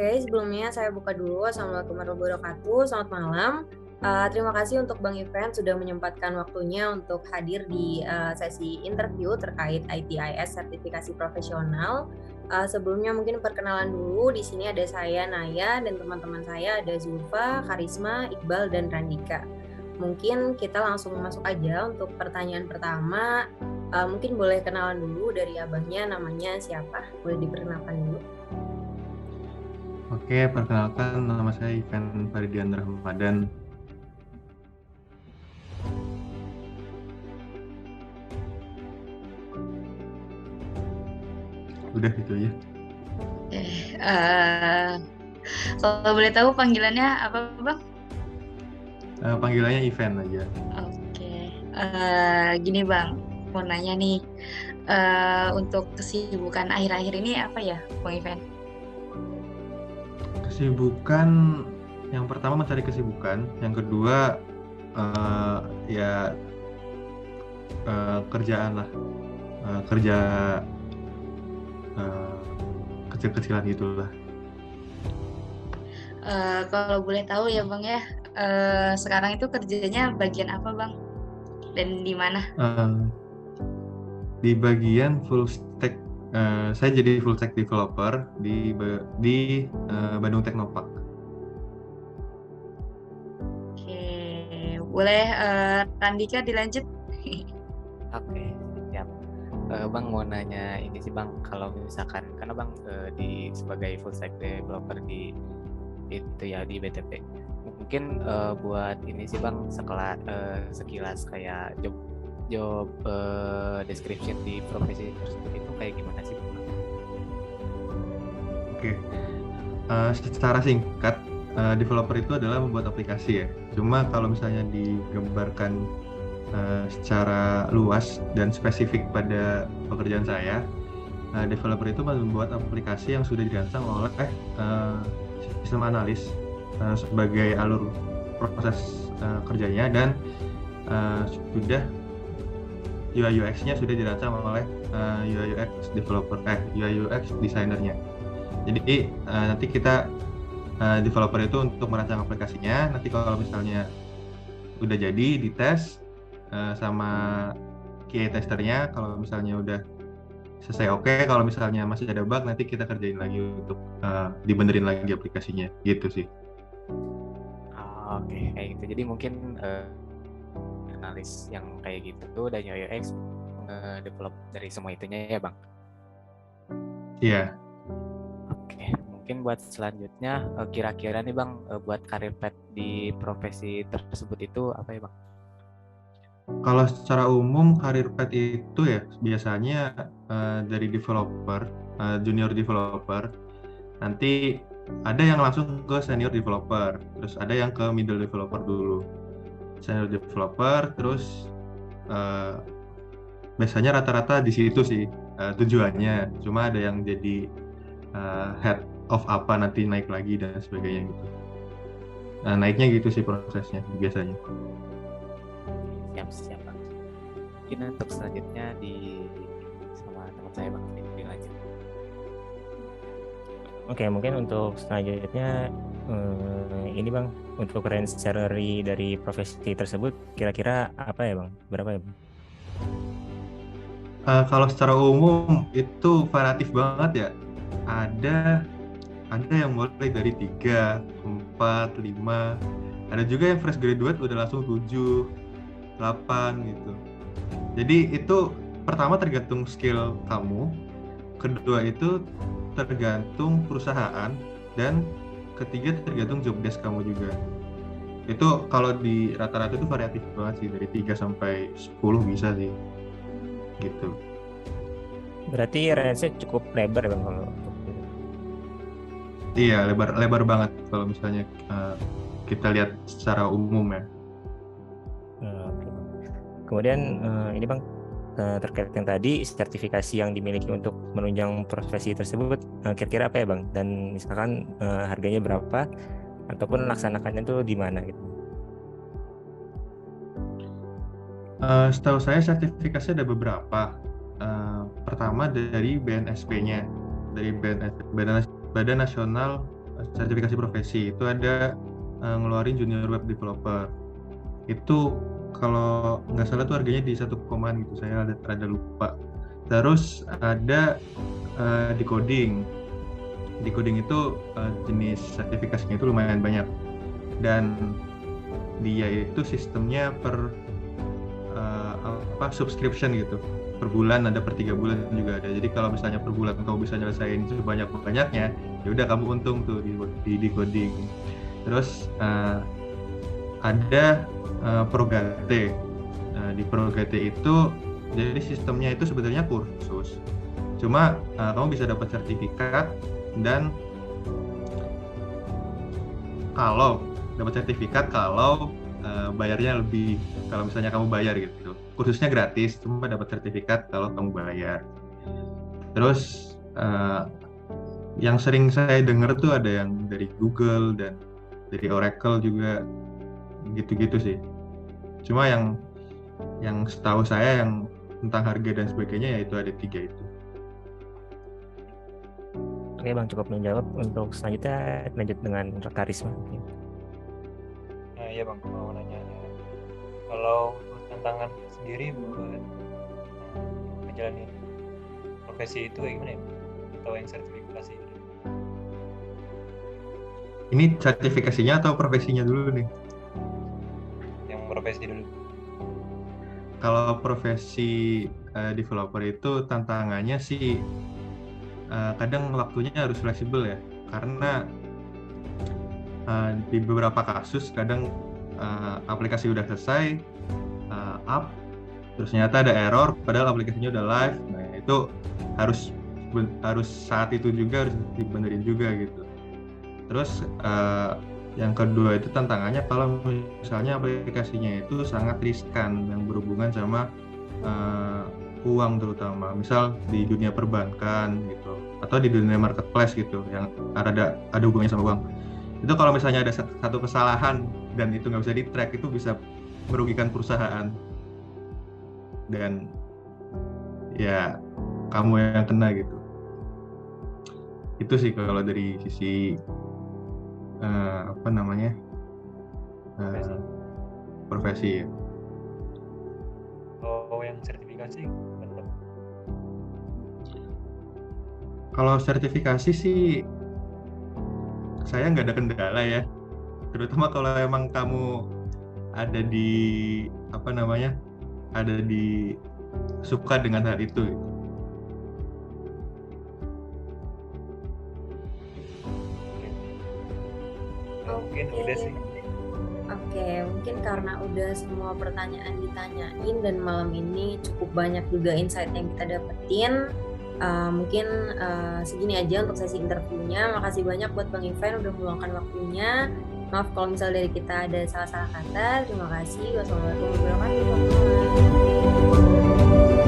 Oke, sebelumnya saya buka dulu. Assalamualaikum warahmatullahi wabarakatuh. Selamat malam. Terima kasih untuk Bang Event sudah menyempatkan waktunya untuk hadir di sesi interview terkait ITIS sertifikasi profesional. Sebelumnya mungkin perkenalan dulu. Di sini ada saya Naya dan teman-teman saya ada Zulfa, Karisma, Iqbal dan Randika. Mungkin kita langsung masuk aja untuk pertanyaan pertama. Mungkin boleh kenalan dulu dari abahnya, namanya siapa? Boleh diperkenalkan dulu. Oke, perkenalkan nama saya Ivan Faridian Ramadan. Udah gitu aja. Eh, kalau boleh tahu panggilannya apa, Bang? Panggilannya Ivan aja. Oke. Gini, Bang, mau nanya nih, untuk kesibukan akhir-akhir ini apa ya, Bang Ivan? Kesibukan yang pertama mencari kesibukan, yang kedua ya kerjaan lah, kerja kecil-kecilan gitulah. Kalau boleh tahu ya, Bang ya, sekarang itu kerjanya bagian apa, Bang? Dan di mana? Di bagian full stack, saya jadi full stack developer di Bandung Teknopark. Oke, boleh Randika dilanjut? Oke, siap. Bang mau nanya ini sih Bang, kalau misalkan karena Bang sebagai full stack developer di itu ya di BTP, mungkin buat ini sih Bang sekilas kayak job description di profesi tersebut itu kayak gimana sih Bang? Oke, secara singkat, developer itu adalah membuat aplikasi ya. Cuma kalau misalnya digambarkan secara luas dan spesifik pada pekerjaan saya, developer itu membuat aplikasi yang sudah dirancang oleh sistem analis sebagai alur proses kerjanya, dan sudah UI UX-nya sudah dirancang oleh UI UX developer, UI UX designernya. Jadi nanti kita developer itu untuk merancang aplikasinya. Nanti kalau misalnya udah jadi dites sama QA testernya. Kalau misalnya udah selesai oke. Kalau misalnya masih ada bug, nanti kita kerjain lagi untuk dibenerin lagi aplikasinya gitu sih. Oke, kayak gitu. Jadi mungkin analis yang kayak gitu dan UX develop dari semua itunya ya Bang? Iya. Oke, mungkin buat selanjutnya kira-kira nih Bang, buat karir path di profesi tersebut itu apa ya Bang? Kalau secara umum karir path itu ya biasanya dari developer, junior developer, nanti ada yang langsung ke senior developer, terus ada yang ke middle developer dulu, senior developer, terus biasanya rata-rata di situ sih tujuannya. Cuma ada yang jadi head of apa nanti naik lagi dan sebagainya gitu. Naiknya gitu sih prosesnya biasanya. Siap Bang. Mungkin untuk selanjutnya sama teman saya Bang, dilanjut. Oke, mungkin untuk selanjutnya ini Bang, untuk range salary dari profesi tersebut kira-kira apa ya Bang? Berapa ya Bang? Kalau secara umum itu variatif banget ya. Ada yang mulai dari 3, 4, 5. Ada juga yang fresh graduate udah langsung 7, 8 gitu. Jadi itu pertama tergantung skill kamu, kedua itu tergantung perusahaan, dan ketiga tergantung job desk kamu juga. Itu kalau di rata-rata itu variatif banget sih, dari 3 sampai 10 bisa sih. Gitu. Berarti range-nya cukup lebar ya Bang kalau Iya, lebar banget kalau misalnya kita lihat secara umum ya. Oke, Bang. Kemudian ini Bang, terkait yang tadi sertifikasi yang dimiliki untuk menunjang profesi tersebut kira-kira apa ya Bang? Dan misalkan harganya berapa ataupun laksanakannya itu di mana gitu? Setahu saya sertifikasi ada beberapa. Pertama dari BNSP-nya, dari Badan Nasional sertifikasi profesi itu ada ngeluarin junior web developer. Itu kalau nggak salah tuh harganya di 1 komaan gitu, saya rada lupa. Terus ada decoding. Decoding itu jenis sertifikasinya itu lumayan banyak, dan dia itu sistemnya per subscription gitu, per bulan ada, per 3 bulan juga ada. Jadi kalau misalnya per bulan kamu bisa nyelesain sebanyak-banyaknya, ya udah kamu untung tuh di decoding. Terus ada Progate. Di Progate itu jadi sistemnya itu sebenarnya kursus, cuma kamu bisa dapat sertifikat, dan kalau dapat sertifikat kalau bayarnya lebih, kalau misalnya kamu bayar gitu. Kursusnya gratis, cuma dapat sertifikat kalau kamu bayar. Terus yang sering saya dengar tuh ada yang dari Google dan dari Oracle juga, gitu-gitu sih. Cuma yang setahu saya yang tentang harga dan sebagainya, yaitu ada 3 itu. Oke Bang, cukup menjawab. Untuk selanjutnya lanjut dengan Karisma. Nah iya Bang, mau nanya, kalau tantangan sendiri buat menjalani profesi itu kayak gimana ya, atau yang sertifikasi? Ini sertifikasinya atau profesinya dulu nih? Yang profesi dulu. Kalau profesi developer itu tantangannya sih kadang waktunya harus fleksibel ya, karena di beberapa kasus kadang aplikasi udah selesai up, terus ternyata ada error padahal aplikasinya udah live. Nah itu harus saat itu juga harus dibenerin juga gitu. Terus yang kedua itu tantangannya kalau misalnya aplikasinya itu sangat riskan yang berhubungan sama uang, terutama misal di dunia perbankan gitu, atau di dunia marketplace gitu, yang ada hubungannya sama uang. Itu kalau misalnya ada satu kesalahan dan itu nggak bisa di-track, itu bisa merugikan perusahaan, dan ya kamu yang kena gitu. Itu sih kalau dari sisi profesi ya. Kalau yang sertifikasi benar. Kalau sertifikasi sih saya nggak ada kendala ya, terutama kalau emang kamu ada di suka dengan hal itu. Mungkin udah sih. Oke, mungkin karena udah semua pertanyaan ditanyain dan malam ini cukup banyak juga insight yang kita dapetin. Mungkin segini aja untuk sesi interviewnya. Makasih banyak buat Bang Ivan udah meluangkan waktunya. Maaf kalau misalnya dari kita ada salah-salah kata. Terima kasih. Wassalamualaikum warahmatullahi wabarakatuh.